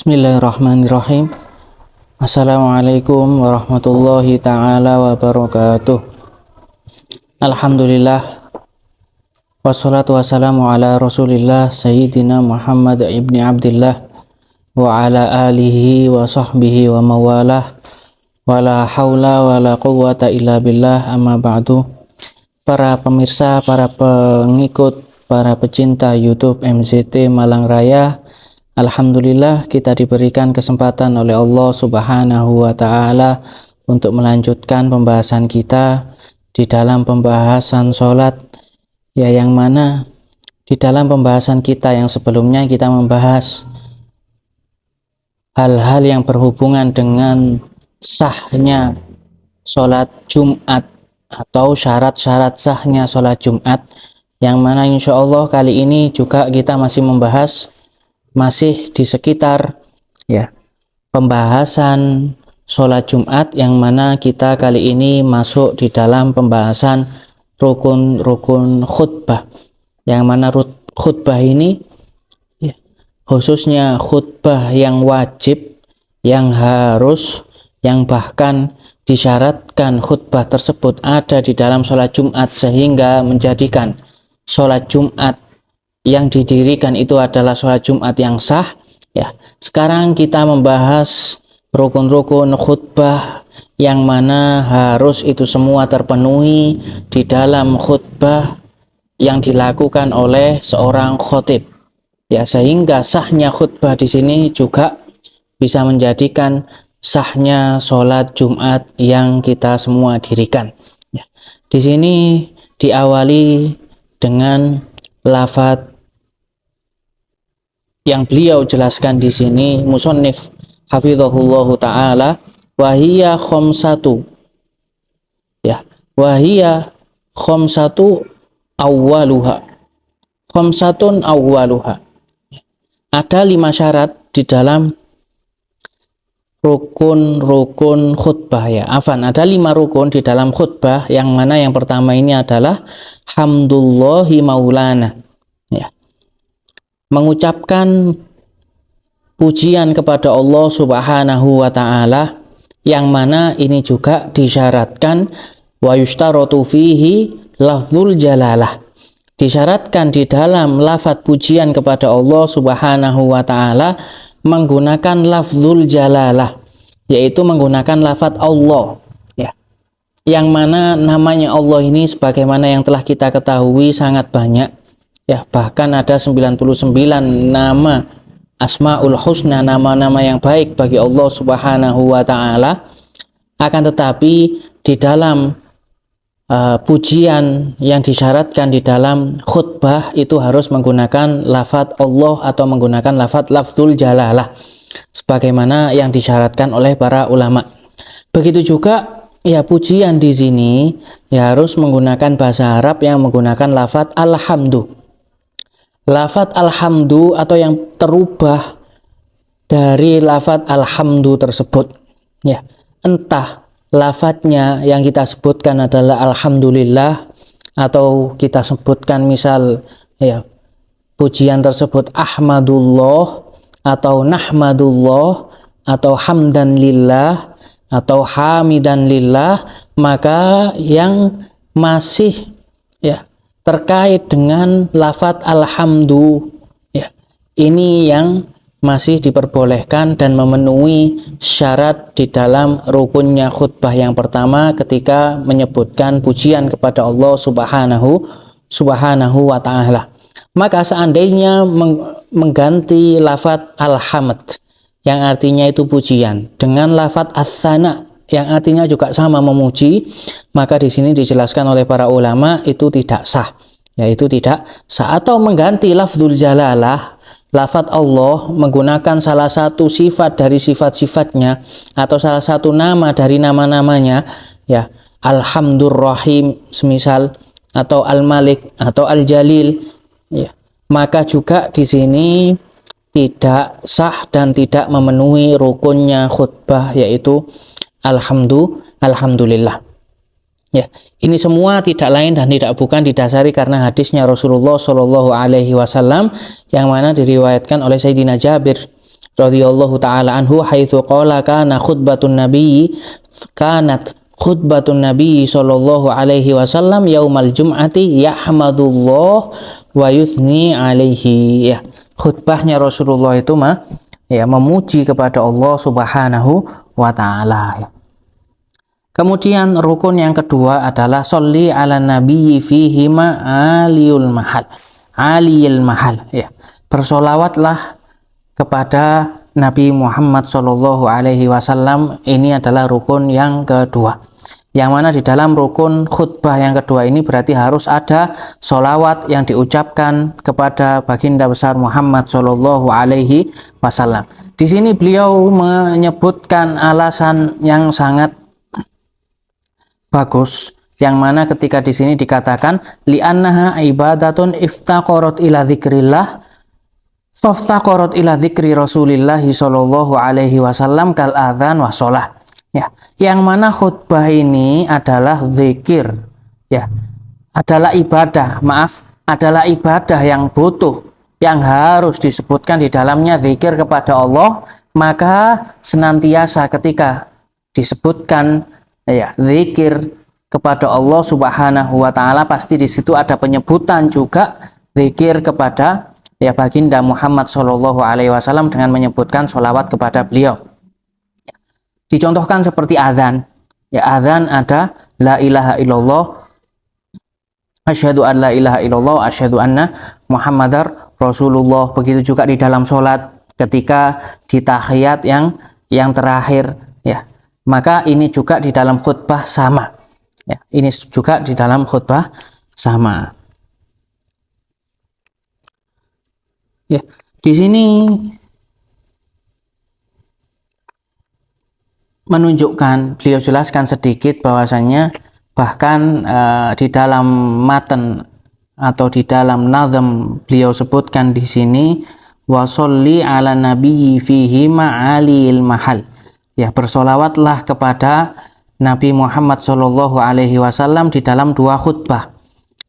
Bismillahirrahmanirrahim. Assalamualaikum warahmatullahi ta'ala wabarakatuh. Alhamdulillah, wassalatu wassalamu ala rasulillah Sayyidina Muhammad ibni Abdillah wa ala alihi wa sahbihi wa mawalah, wa la hawla wa la quwwata illa billah, amma ba'du. Para pemirsa, para pengikut, para pecinta YouTube MZT Malang Raya, alhamdulillah kita diberikan kesempatan oleh Allah Subhanahu wa Ta'ala untuk melanjutkan pembahasan kita di dalam pembahasan sholat, ya, yang mana di dalam pembahasan kita yang sebelumnya kita membahas hal-hal yang berhubungan dengan sahnya sholat Jumat atau syarat-syarat sahnya sholat Jumat, yang mana insya Allah kali ini juga kita masih membahas di sekitar, ya, pembahasan sholat Jumat, yang mana kita kali ini masuk di dalam pembahasan rukun-rukun khutbah, yang mana khutbah ini, ya, khususnya khutbah yang wajib, yang harus, yang bahkan disyaratkan khutbah tersebut ada di dalam sholat Jumat sehingga menjadikan sholat Jumat yang didirikan itu adalah sholat Jumat yang sah, ya. Sekarang kita membahas rukun-rukun khutbah yang mana harus itu semua terpenuhi di dalam khutbah yang dilakukan oleh seorang khotib, ya, sehingga sahnya khutbah di sini juga bisa menjadikan sahnya sholat Jumat yang kita semua dirikan, ya. Di sini diawali dengan lafadz yang beliau jelaskan di sini, musannif hafizahullahu ta'ala, wahiyya khomsatu, ya, wahiyya khomsatu awwaluha, khomsatun awwaluha. Ada 5 syarat di dalam rukun-rukun khutbah, ya, ada 5 rukun di dalam khutbah, yang mana yang pertama ini adalah hamdulillahi maulana, ya, mengucapkan pujian kepada Allah Subhanahu wa Ta'ala, yang mana ini juga disyaratkan wa yushtaratu fihi lafzul jalalah, disyaratkan di dalam lafaz pujian kepada Allah Subhanahu wa Ta'ala menggunakan lafzul jalalah, yaitu menggunakan lafaz Allah, ya, yang mana namanya Allah ini sebagaimana yang telah kita ketahui sangat banyak, ya, bahkan ada 99 nama Asmaul Husna, nama-nama yang baik bagi Allah Subhanahu wa Ta'ala. Akan tetapi di dalam pujian yang disyaratkan di dalam khutbah itu harus menggunakan lafaz Allah atau menggunakan lafzul jalalah sebagaimana yang disyaratkan oleh para ulama. Begitu juga, ya, pujian di sini, ya, harus menggunakan bahasa Arab yang menggunakan lafaz alhamdu. Lafaz alhamdu atau yang terubah dari lafaz alhamdu tersebut, ya, entah lafaznya yang kita sebutkan adalah alhamdulillah, atau kita sebutkan misal, ya, pujian tersebut ahmadullah atau nahmadullah atau hamdan lillah atau hamidan lillah, maka yang masih, ya, terkait dengan lafaz alhamdu, ya, ini yang masih diperbolehkan dan memenuhi syarat di dalam rukunnya khutbah yang pertama ketika menyebutkan pujian kepada Allah Subhanahu wa Ta'ala. Maka seandainya mengganti lafaz alhamd yang artinya itu pujian dengan lafaz as-sana yang artinya juga sama memuji, maka di sini dijelaskan oleh para ulama itu tidak sah, yaitu tidak sah. Atau mengganti lafzul jalalah, lafaz Allah menggunakan salah satu sifat dari sifat-sifatnya atau salah satu nama dari nama-namanya, ya, Alhamdurrahim semisal, atau Al-Malik atau Al-Jalil, ya, maka juga di sini tidak sah dan tidak memenuhi rukunnya khutbah, yaitu alhamdulillah. Ya, ini semua tidak lain dan tidak bukan didasari karena hadisnya Rasulullah Shallallahu Alaihi Wasallam yang mana diriwayatkan oleh Sayyidina Jabir radhiyallahu taala anhu haitsu qala kanat khutbatun nabi sallallahu alaihi wasallam yaumal jum'ati yahmadullah wa yuthni alaihi. Ya, khutbahnya Rasulullah itu memuji kepada Allah Subhanahu wa taala, ya. Kemudian rukun yang kedua adalah sholli ala nabiyyi fihi ma aliyul mahal, ya. Bersolawatlah kepada Nabi Muhammad Shallallahu Alaihi Wasallam. Ini adalah rukun yang kedua, yang mana di dalam rukun khutbah yang kedua ini berarti harus ada solawat yang diucapkan kepada baginda besar Muhammad Shallallahu Alaihi Wasallam. Di sini beliau menyebutkan alasan yang sangat bagus, yang mana ketika di sini dikatakan li'annaha ibadatun iftaqarat ila dzikrillah faftaqarat ila dzikri Rasulillah sallallahu alaihi wasallam kal adzan wa shalah. Ya, yang mana khutbah ini adalah zikir, ya. Adalah ibadah yang butuh, yang harus disebutkan di dalamnya zikir kepada Allah, maka senantiasa ketika disebutkan zikir kepada Allah Subhanahu wa taala pasti di situ ada penyebutan juga zikir kepada baginda Muhammad Shallallahu alaihi wasallam dengan menyebutkan sholawat kepada beliau. Dicontohkan seperti azan. Ya, azan ada la ilaha illallah, asyhadu an la ilaha illallah, asyhadu anna Muhammadar Rasulullah. Begitu juga di dalam sholat ketika di tahiyat yang terakhir, ya. Maka ini juga di dalam khutbah sama. Ya, ini juga di dalam khutbah sama. Ya, di sini menunjukkan, beliau jelaskan sedikit bahwasannya bahkan di dalam matan atau di dalam nazm beliau sebutkan di sini wa sholli ala nabiyyi fihi ma'alil mahal. Ya, bersolawatlah kepada Nabi Muhammad Shallallahu Alaihi Wasallam di dalam dua khutbah.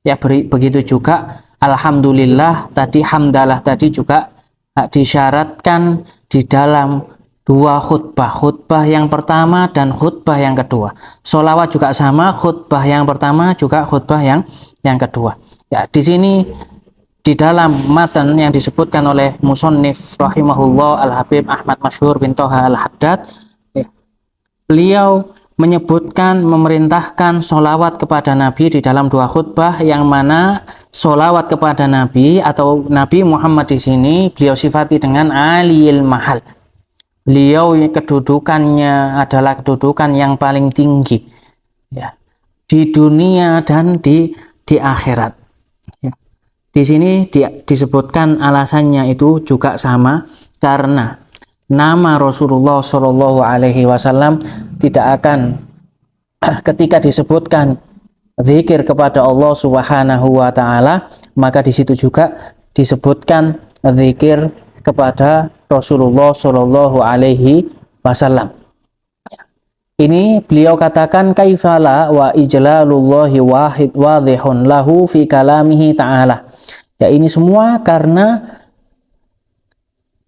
Ya, begitu juga alhamdulillah tadi, hamdalah tadi juga disyaratkan di dalam dua khutbah. Khutbah yang pertama dan khutbah yang kedua. Solawat juga sama, khutbah yang pertama juga khutbah yang kedua. Ya, di sini di dalam matan yang disebutkan oleh musannif rahimahullah Al-Habib Ahmad Masyhur bin Thaha Al-Haddad, beliau menyebutkan, memerintahkan sholawat kepada Nabi di dalam dua khutbah, yang mana sholawat kepada Nabi atau Nabi Muhammad di sini beliau sifati dengan aliyil mahal. Beliau kedudukannya adalah kedudukan yang paling tinggi, ya, di dunia dan di akhirat. Ya. Di sini disebutkan alasannya itu juga sama, karena nama Rasulullah Shallallahu Alaihi Wasallam tidak akan ketika disebutkan zikir kepada Allah Subhanahu Wa Taala, maka di situ juga disebutkan zikir kepada Rasulullah Shallallahu Alaihi Wasallam. Ini beliau katakan kaifala wa ijlalullahi wahid wadhihun lahu fi kalamihi ta'ala. Ya, ini semua karena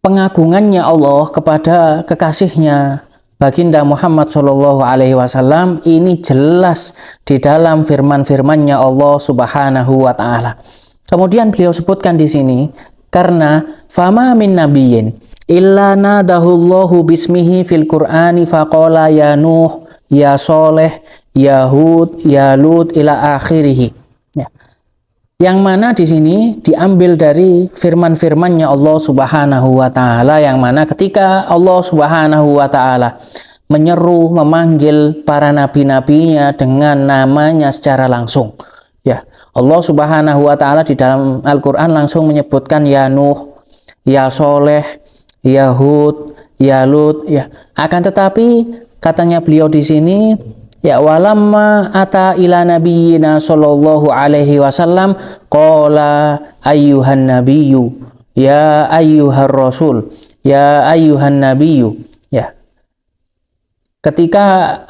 pengagungannya Allah kepada kekasihnya baginda Muhammad Shallallahu Alaihi Wasallam ini jelas di dalam firman-firmannya Allah Subhanahu Wa Taala. Kemudian beliau sebutkan di sini karena fama min nabiyyin illa nadahullahu bismihi fil Qur'ani faqala ya Nuh ya Soleh ya Hud ya Lut ila akhirih. Yang mana di sini diambil dari firman-firmannya Allah Subhanahu wa taala, yang mana ketika Allah Subhanahu wa taala menyeru, memanggil para nabi-nabinya dengan namanya secara langsung. Ya, Allah Subhanahu wa taala di dalam Al-Qur'an langsung menyebutkan ya Nuh, ya Soleh, ya Hud, ya Lut, ya. Akan tetapi katanya beliau di sini, ya walamma ata ila nabiyyina sallallahu alaihi wasallam qala ayyuhan nabiyyu ya ayyuhar rasul ya ayyuhan nabiyyu. Ya, ketika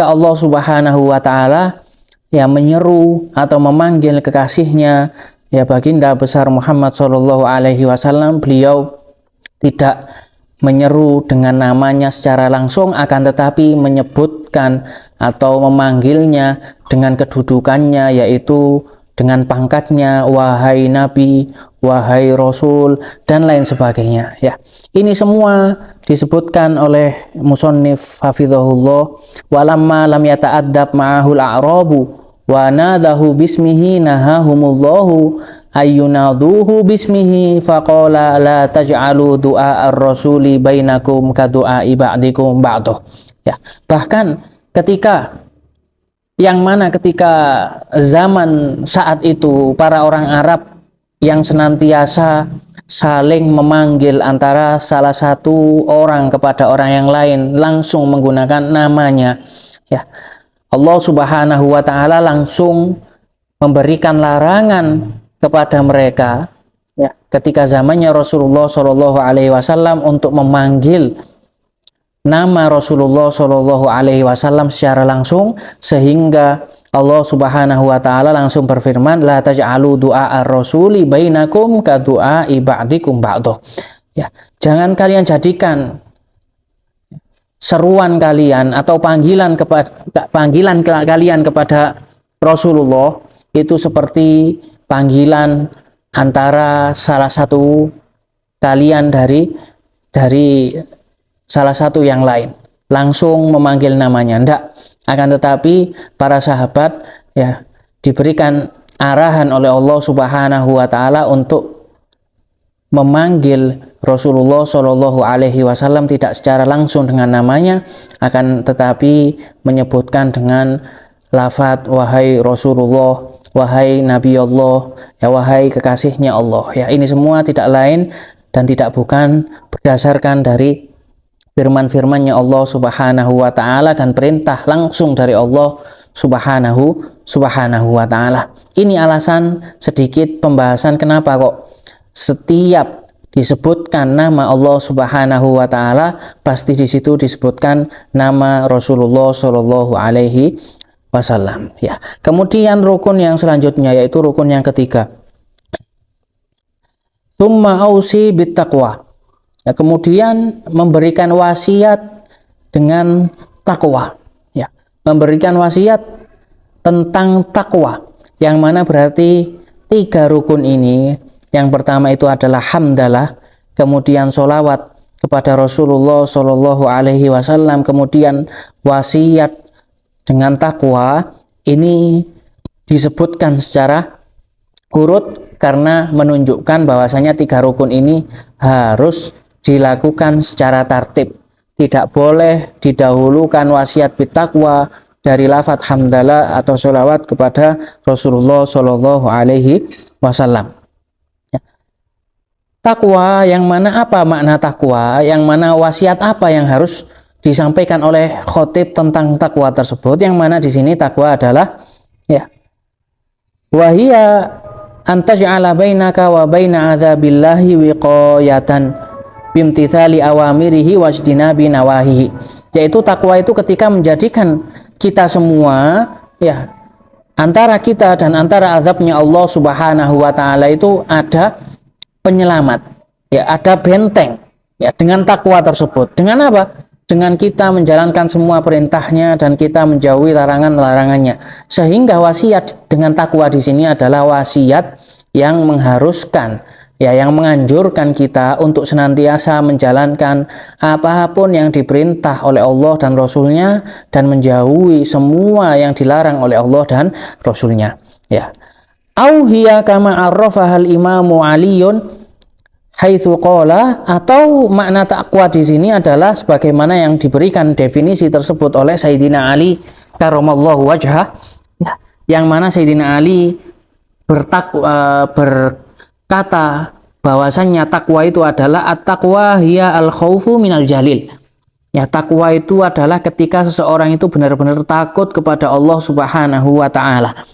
Allah Subhanahu wa taala ya menyeru atau memanggil kekasihnya ya baginda besar Muhammad sallallahu alaihi wasallam, beliau tidak menyeru dengan namanya secara langsung, akan tetapi menyebutkan atau memanggilnya dengan kedudukannya, yaitu dengan pangkatnya, wahai Nabi, wahai Rasul, dan lain sebagainya. Ya, ini semua disebutkan oleh musannif hafizahullah. Walamma lam yata'addab ma'ahul a'rabu wa nadahu bismihi nahahumullahu ayyunaduhu bismihi faqala la taj'alu du'a ar-rasuli bainakum ka du'a ba'dikum ba'dah. Ya, bahkan ketika zaman saat itu para orang Arab yang senantiasa saling memanggil antara salah satu orang kepada orang yang lain langsung menggunakan namanya, ya, Allah Subhanahu wa taala langsung memberikan larangan kepada mereka, ya, ketika zamannya Rasulullah Shallallahu alaihi wasallam untuk memanggil nama Rasulullah Shallallahu alaihi wasallam secara langsung, sehingga Allah Subhanahu wa taala langsung berfirman, la taj'alu du'a ar-rasuli bainakum ka du'a ba'dikum ba'dah. Ya, jangan kalian jadikan seruan kalian atau panggilan kalian kepada Rasulullah itu seperti panggilan antara salah satu kalian dari salah satu yang lain, langsung memanggil namanya. Tidak, akan tetapi para sahabat, ya, diberikan arahan oleh Allah Subhanahu wa taala untuk memanggil Rasulullah Shallallahu alaihi wasallam tidak secara langsung dengan namanya, akan tetapi menyebutkan dengan lafaz wahai Rasulullah, wahai Nabi Allah, ya, wahai kekasihnya Allah. Ya, ini semua tidak lain dan tidak bukan berdasarkan dari firman-firmannya Allah Subhanahu wa taala dan perintah langsung dari Allah Subhanahu wa taala. Ini alasan sedikit pembahasan kenapa kok setiap disebutkan nama Allah Subhanahu wa taala pasti di situ disebutkan nama Rasulullah Shallallahu alaihi wasallam. Ya. Kemudian rukun yang selanjutnya yaitu rukun yang ketiga. Tsumma ausi bittaqwa. Ya, kemudian memberikan wasiat dengan takwa. Ya, memberikan wasiat tentang takwa, yang mana berarti 3 rukun ini. Yang pertama itu adalah hamdalah, kemudian sholawat kepada Rasulullah Shallallahu alaihi wasallam, kemudian wasiat dengan takwa. Ini disebutkan secara urut karena menunjukkan bahwasanya 3 rukun ini harus dilakukan secara tertib. Tidak boleh didahulukan wasiat bittaqwa dari lafaz hamdalah atau sholawat kepada Rasulullah Shallallahu alaihi wasallam. Takwa yang mana, apa makna takwa, yang mana wasiat apa yang harus disampaikan oleh khotib tentang takwa tersebut, yang mana di sini takwa adalah, ya, wahia antaj'ala bainaka wa baina adzabillahi wiqayatan bimtithali awamirihi wajtinabi nawahihi. Yaitu takwa itu ketika menjadikan kita semua, ya, antara kita dan antara azabnya Allah Subhanahu wa taala itu ada penyelamat, ya, ada benteng, ya, dengan takwa tersebut. Dengan apa? Dengan kita menjalankan semua perintahnya dan kita menjauhi larangan-larangannya. Sehingga wasiat dengan takwa di sini adalah wasiat yang mengharuskan, ya, yang menganjurkan kita untuk senantiasa menjalankan apapun yang diperintah oleh Allah dan Rasulnya dan menjauhi semua yang dilarang oleh Allah dan Rasulnya. Ya. Au hiya kama arrafahal imamu Aliyun haitsu qala, atau makna takwa di sini adalah sebagaimana yang diberikan definisi tersebut oleh Sayyidina Ali karramallahu wajhah, ya, yang mana Sayyidina Ali berkata bahwasannya takwa itu adalah at-taqwa hiya al-khaufu minal jalil. Ya, takwa itu adalah ketika seseorang itu benar-benar takut kepada Allah Subhanahu wa taala.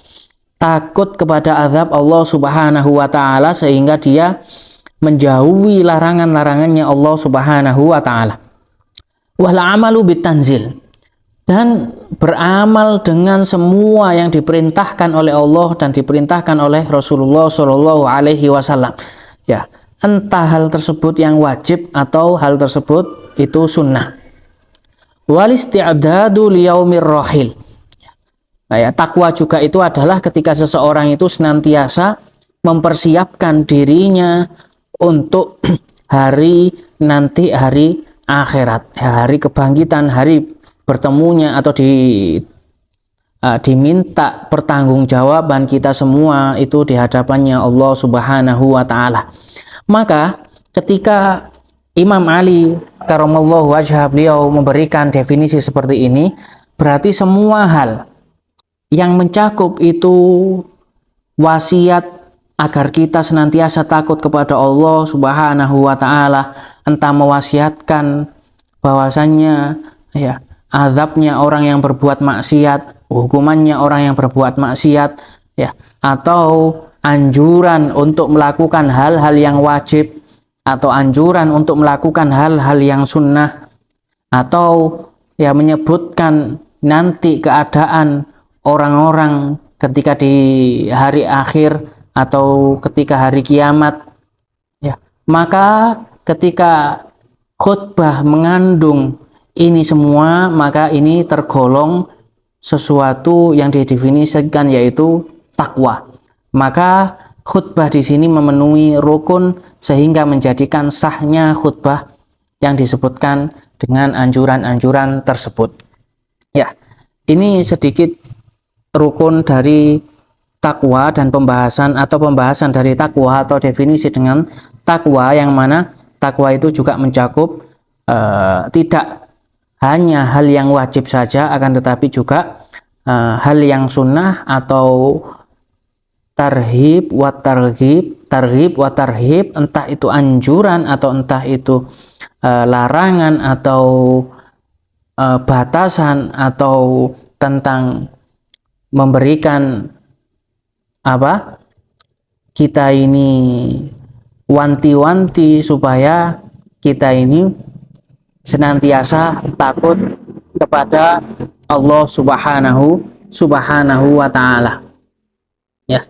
Takut kepada azab Allah Subhanahu wa taala sehingga dia menjauhi larangan-larangannya Allah Subhanahu wa taala. Wal amalu bitanzil, dan beramal dengan semua yang diperintahkan oleh Allah dan diperintahkan oleh Rasulullah Shallallahu alaihi wasallam. Ya, entah hal tersebut yang wajib atau hal tersebut itu sunnah. Wal isti'dadu liyaumir rahil. Ya, takwa juga itu adalah ketika seseorang itu senantiasa mempersiapkan dirinya untuk hari nanti, hari akhirat, hari kebangkitan, hari bertemunya atau diminta pertanggungjawaban kita semua itu di hadapannya Allah Subhanahu wa taala. Maka ketika Imam Ali karamallahu wajhah beliau memberikan definisi seperti ini, berarti semua hal yang mencakup itu wasiat agar kita senantiasa takut kepada Allah Subhanahu wa taala, entah mewasiatkan bahwasannya ya azabnya orang yang berbuat maksiat, hukumannya orang yang berbuat maksiat ya, atau anjuran untuk melakukan hal-hal yang wajib, atau anjuran untuk melakukan hal-hal yang sunnah, atau ya menyebutkan nanti keadaan orang-orang ketika di hari akhir atau ketika hari kiamat ya. Maka ketika khutbah mengandung ini semua, maka ini tergolong sesuatu yang didefinisikan yaitu takwa. Maka khutbah di sini memenuhi rukun sehingga menjadikan sahnya khutbah yang disebutkan dengan anjuran-anjuran tersebut. Ya, ini sedikit rukun dari takwa dan pembahasan dari takwa atau definisi dengan takwa, yang mana takwa itu juga mencakup tidak hanya hal yang wajib saja, akan tetapi juga hal yang sunnah atau tarhib wa tarhib, entah itu anjuran atau entah itu larangan atau batasan atau tentang memberikan kita ini wanti-wanti supaya kita ini senantiasa takut kepada Allah Subhanahu wa taala. Ya.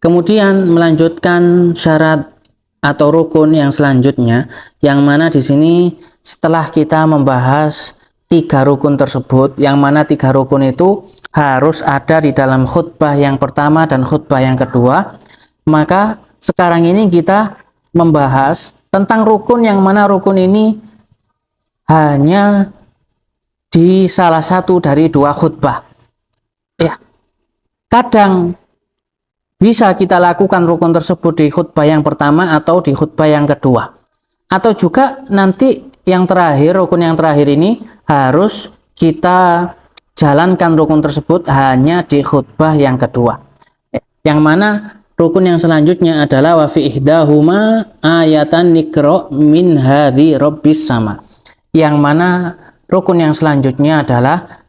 Kemudian melanjutkan syarat atau rukun yang selanjutnya, yang mana di sini setelah kita membahas 3 rukun tersebut, yang mana 3 rukun itu harus ada di dalam khutbah yang pertama dan khutbah yang kedua, maka sekarang ini kita membahas tentang rukun yang mana rukun ini hanya di salah satu dari 2 khutbah. Ya, kadang bisa kita lakukan rukun tersebut di khutbah yang pertama atau di khutbah yang kedua, atau juga nanti yang terakhir, rukun yang terakhir ini harus kita jalankan rukun tersebut hanya di khutbah yang kedua. Yang mana rukun yang selanjutnya adalah wa fi ihdahuma ayatan nikra min hadhi rabbis sama. Yang mana rukun yang selanjutnya adalah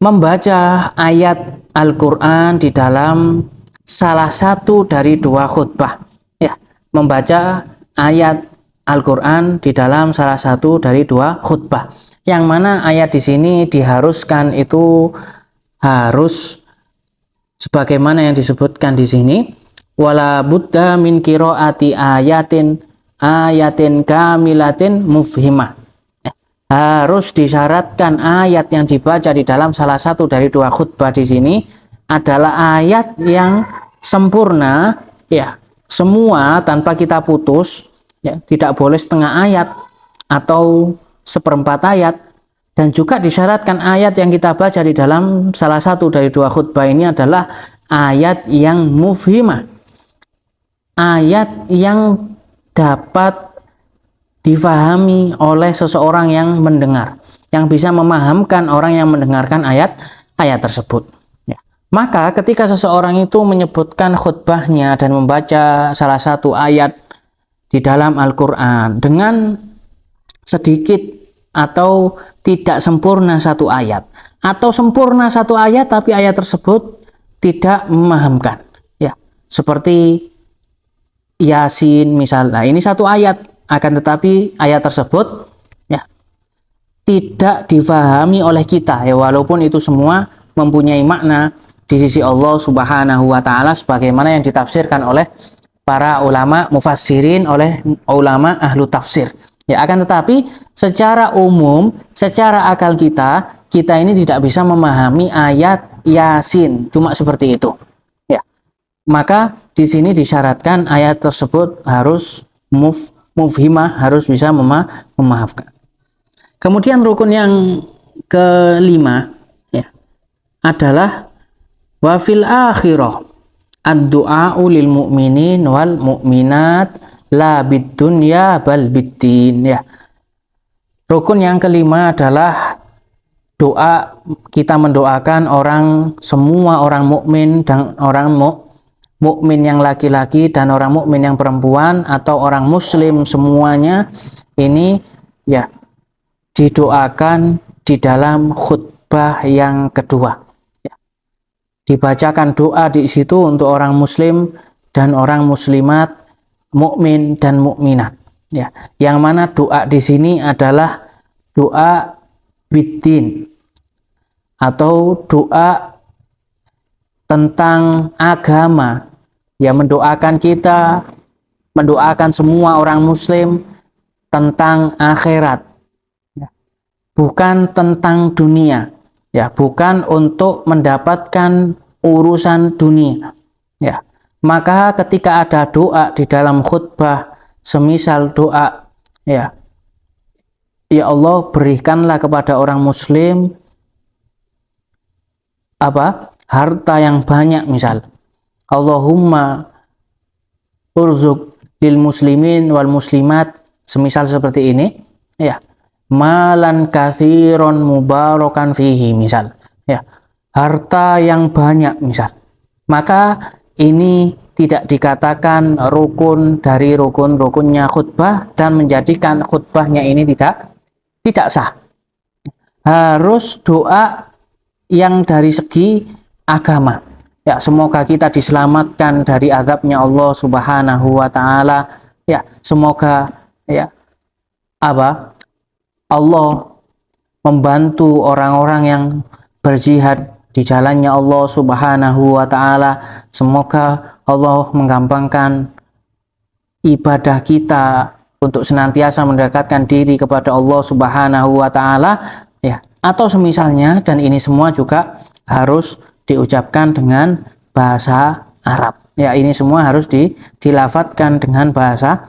membaca ayat Al-Quran di dalam salah satu dari 2 khutbah. Ya, membaca ayat Al-Quran di dalam salah satu dari 2 khutbah. Yang mana ayat di sini diharuskan itu harus sebagaimana yang disebutkan di sini, wala budda min qiraati ayatin kamilatin mufhimah. Harus disyaratkan ayat yang dibaca di dalam salah satu dari 2 khutbah di sini adalah ayat yang sempurna, ya, semua tanpa kita putus, ya, tidak boleh setengah ayat atau seperempat ayat, dan juga disyaratkan ayat yang kita baca di dalam salah satu dari 2 khutbah ini adalah ayat yang mufhimah, ayat yang dapat difahami oleh seseorang yang mendengar, yang bisa memahamkan orang yang mendengarkan ayat tersebut. Ya. Maka ketika seseorang itu menyebutkan khutbahnya dan membaca salah satu ayat di dalam Al-Quran dengan sedikit atau tidak sempurna satu ayat, atau sempurna satu ayat tapi ayat tersebut tidak memahamkan, ya, seperti Yasin misalnya, ini satu ayat akan tetapi ayat tersebut ya tidak difahami oleh kita, ya, walaupun itu semua mempunyai makna di sisi Allah Subhanahu wa taala sebagaimana yang ditafsirkan oleh para ulama mufassirin, oleh ulama ahlu tafsir. Ya, akan tetapi secara umum, secara akal kita ini tidak bisa memahami ayat Yasin cuma seperti itu. Ya. Maka di sini disyaratkan ayat tersebut harus mufhimah, harus bisa memaafkan. Kemudian rukun yang kelima ya, adalah wa fil akhirah ad-du'a'u lil mu'minin wal mu'minat la bid dunya bal biddin ya. Rukun yang kelima adalah doa, kita mendoakan semua orang mukmin dan orang mukmin yang laki-laki dan orang mukmin yang perempuan atau orang muslim semuanya ini ya didoakan di dalam khutbah yang kedua. Ya. Dibacakan doa di situ untuk orang muslim dan orang muslimat, mukmin dan mukminat. Ya. Yang mana doa di sini adalah doa biddin atau doa tentang agama, ya, mendoakan kita, mendoakan semua orang muslim tentang akhirat, ya. Bukan tentang dunia, ya, bukan untuk mendapatkan urusan dunia, ya. Maka ketika ada doa di dalam khutbah, semisal doa, ya Allah berikanlah kepada orang muslim harta yang banyak, misal Allahumma urzuk lil muslimin wal muslimat, semisal seperti ini ya, malan katsiron mubarakan fihi, misal ya, harta yang banyak misal. Maka ini tidak dikatakan rukun dari rukun-rukunnya khutbah dan menjadikan khutbahnya ini tidak sah. Harus doa yang dari segi agama. Ya, semoga kita diselamatkan dari azabnya Allah Subhanahu wa taala. Ya, semoga ya Allah membantu orang-orang yang berjihad di jalannya Allah Subhanahu wa taala. Semoga Allah menggampangkan ibadah kita untuk senantiasa mendekatkan diri kepada Allah Subhanahu wa taala, ya. Atau semisalnya, dan ini semua juga harus diucapkan dengan bahasa Arab. Ya, ini semua harus dilafadzkan dengan bahasa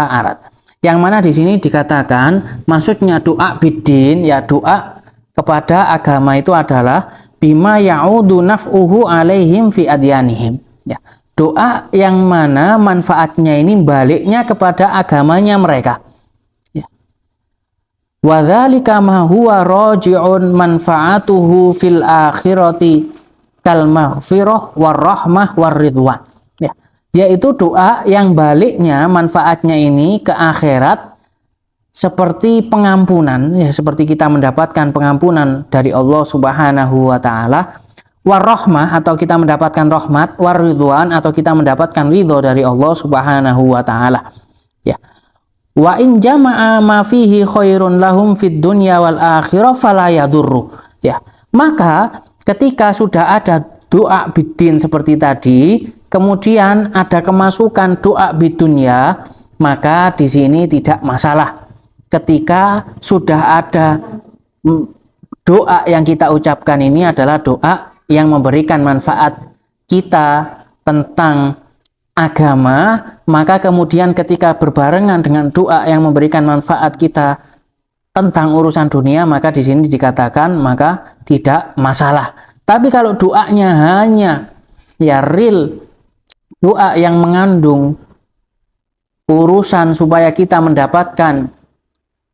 Arab. Yang mana di sini dikatakan maksudnya doa biddin, ya doa kepada agama itu adalah bima ya'udu naf'uhu alaihim fi adyanihim. Ya, doa yang mana manfaatnya ini baliknya kepada agamanya mereka. Wa dzalika ma huwa raji'un manfaatuhu fil akhirati kal maghfirah war rahmah war ridwan. Ya, yaitu doa yang baliknya manfaatnya ini ke akhirat seperti pengampunan, ya, seperti kita mendapatkan pengampunan dari Allah Subhanahu wa taala, war rahmah atau kita mendapatkan rahmat, war ridwan atau kita mendapatkan ridho dari Allah Subhanahu wa taala. Ya. Wa in jama'a ma fihi khairun lahum fid dunya wal akhirah fala yadurru. Ya, maka ketika sudah ada doa biddin seperti tadi, kemudian ada kemasukan doa bidunya, maka di sini tidak masalah. Ketika sudah ada doa yang kita ucapkan ini adalah doa yang memberikan manfaat kita tentang agama, maka kemudian ketika berbarengan dengan doa yang memberikan manfaat kita tentang urusan dunia, maka di sini dikatakan maka tidak masalah. Tapi kalau doanya hanya ya real doa yang mengandung urusan supaya kita mendapatkan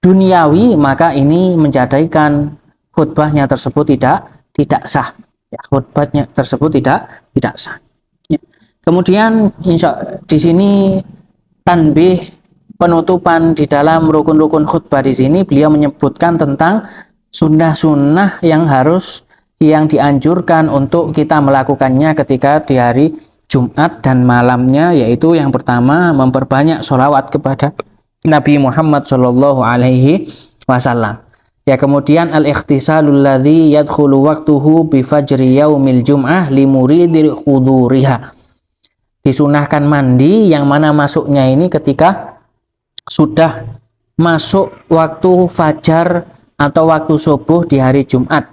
duniawi, maka ini menjadikan khutbahnya tersebut tidak sah. Ya, khutbahnya tersebut tidak sah. Kemudian di sini tanbih penutupan di dalam rukun-rukun khutbah di sini beliau menyebutkan tentang sunnah-sunnah yang dianjurkan untuk kita melakukannya ketika di hari Jumat dan malamnya, yaitu yang pertama memperbanyak sholawat kepada Nabi Muhammad Shallallahu Alaihi Wasallam. Ya, kemudian al-ikhtisalul ladzi yadkhulu waqtuhu bi fajri yaumil jum'ah li muridil huduriha. disunahkan mandi, yang mana masuknya ini ketika sudah masuk waktu fajar atau waktu subuh di hari Jumat.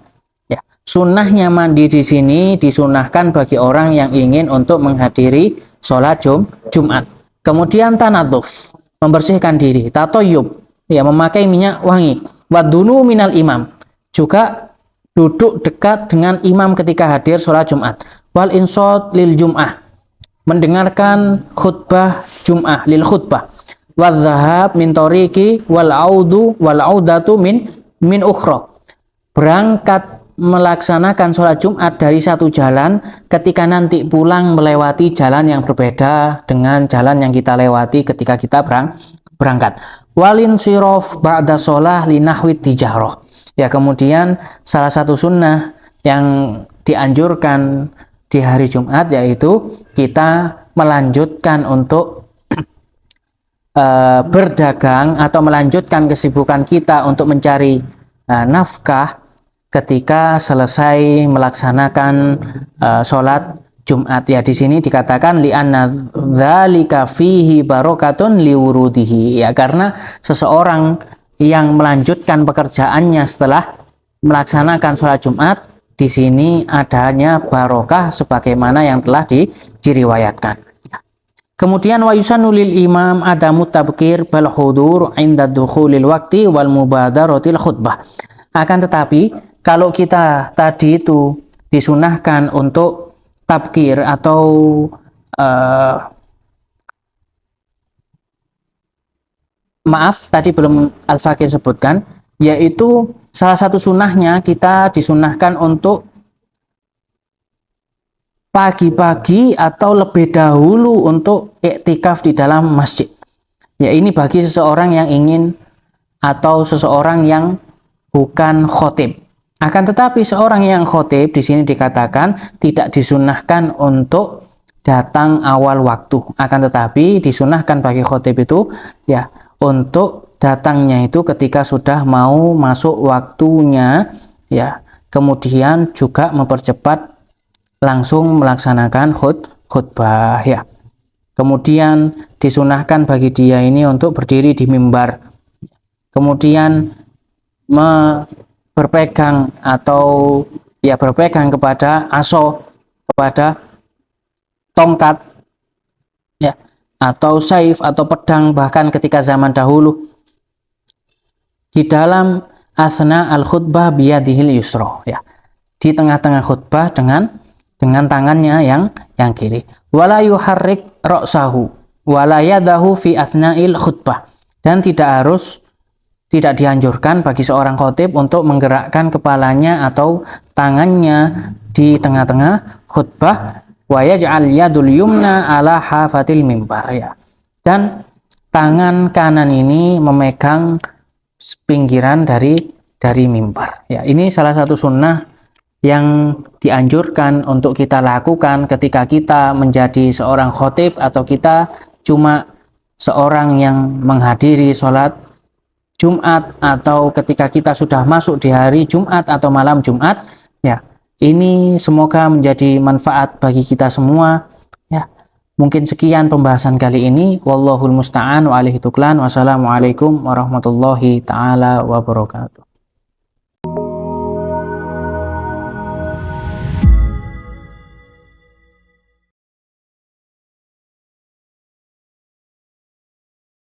Ya, sunnahnya mandi di sini disunahkan bagi orang yang ingin untuk menghadiri sholat Jumat. Kemudian tanaduf, membersihkan diri. Tatoyub, ya, memakai minyak wangi. Wadunu minal imam, juga duduk dekat dengan imam ketika hadir sholat Jumat. Wal insot lil jum'ah, mendengarkan khutbah Jum'ah, lil khutbah. Wadhahab min tariqi wal audatu min ukhra, berangkat melaksanakan sholat Jumat dari satu jalan, ketika nanti pulang melewati jalan yang berbeda dengan jalan yang kita lewati ketika kita berangkat. Walin sirof ba'da sholah linahwit tijaroh, ya, kemudian salah satu sunnah yang dianjurkan di hari Jumat yaitu kita melanjutkan untuk berdagang atau melanjutkan kesibukan kita untuk mencari nafkah ketika selesai melaksanakan sholat Jumat. Ya, di sini dikatakan li'anna dzalika fihi barokatun liwurudihi, ya, karena seseorang yang melanjutkan pekerjaannya setelah melaksanakan sholat Jumat, di sini adanya barokah sebagaimana yang telah diriwayatkan. Kemudian wa yusannu lil imam adamu tabkir bal hudur inda dukhulil waqti wal mubadaratil khutbah. Akan tetapi kalau kita tadi itu disunahkan untuk tabkir atau maaf tadi belum Al-Fakir sebutkan, yaitu salah satu sunnahnya kita disunahkan untuk pagi-pagi atau lebih dahulu untuk iktikaf di dalam masjid. Ya, ini bagi seseorang yang ingin atau seseorang yang bukan khotib. Akan tetapi seorang yang khotib di sini dikatakan tidak disunahkan untuk datang awal waktu. Akan tetapi disunahkan bagi khotib itu ya untuk datangnya itu ketika sudah mau masuk waktunya, ya. Kemudian juga mempercepat langsung melaksanakan khutbah, ya. Kemudian disunahkan bagi dia ini untuk berdiri di mimbar, kemudian berpegang atau ya berpegang kepada kepada tongkat, ya, atau saif atau pedang, bahkan ketika zaman dahulu di dalam asna al khutbah biyadihil yusra, ya, di tengah-tengah khutbah dengan tangannya yang kiri. Wala yuharrik ra'sahu wala yadahu fi asna'il khutbah, dan tidak dianjurkan bagi seorang khotib untuk menggerakkan kepalanya atau tangannya di tengah-tengah khutbah. Wa yaj'al yadul yumna ala hafatil mimbar, ya, dan tangan kanan ini memegang pinggiran dari mimbar, ya. Ini salah satu sunnah yang dianjurkan untuk kita lakukan ketika kita menjadi seorang khotib atau kita cuma seorang yang menghadiri sholat Jumat, atau ketika kita sudah masuk di hari Jumat atau malam Jumat, ya. Ini semoga menjadi manfaat bagi kita semua, ya. Mungkin sekian pembahasan kali ini. Wallahul musta'an wa alaihi tuklan. Wassalamualaikum warahmatullahi taala wabarakatuh.